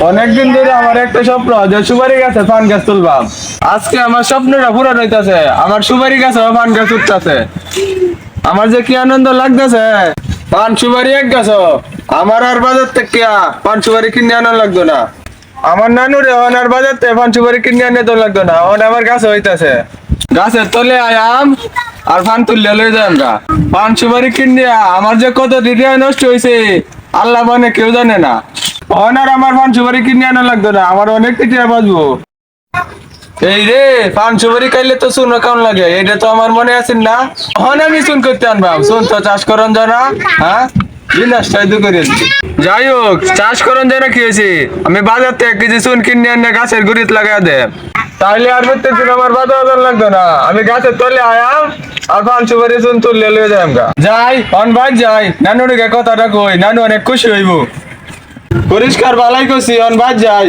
অনেকদিন ধরে আমার একটা স্বপ্ন যে সুপারি গাছে পান গাছ তুলবাম। আজকে আমার স্বপ্নটা পূরণ হইতাছে, আমার সুপারি গাছে পান গাছ উঠতেছে। আমার যে কি আনন্দ লাগতেছে। পান সুপারি এক গাছ, আমার আর বাজার থেকে পান সুপারি কিনে আনা লাগতো না। আমার নানুরে আর বাজার থেকে পান সুপারি কিনে আনে তো লাগতো না, আমার গাছ হইতাছে। গাছের তলে আয়াম আর পান তুললে লই যাই আমরা। পান সুপারি কিনে আমার যে কত ডিডিয়া নষ্ট হয়েছে আল্লাহ মানে কেউ জানে না। আর আমার পান সুপারি কিনে আনা লাগতো না, আমার অনেক টিয়া বাজবো। এই রে, পান সুপারি খাইলে তো শুনো কেমন লাগে, এটা তো আমার মনে আছে না। আমি শুন করতে আনবাম, শুন তো চাষ করন জানা। হ্যাঁ, বিনাশটাই দূর করে দিচ্ছি। যাই হোক, চাষ করন জানা কি হয়েছে, আমি বাজার থেকে 1 কেজি চুন কিনে আনে গাছের গুড়িত লাগাই দে। তাইলে আর প্রত্যেকদিন আমার বাজার লাগতো না, আমি গাছের তলে আয়াম আর পান সুপারি চুন তুললে লয়ে যাই আমরা। যাই অন ভাই যাই, নানুর কথাটা কই, নানু অনেক খুশি হইব। পরিষ্কার বালাই করছি, অন ভাই যাই।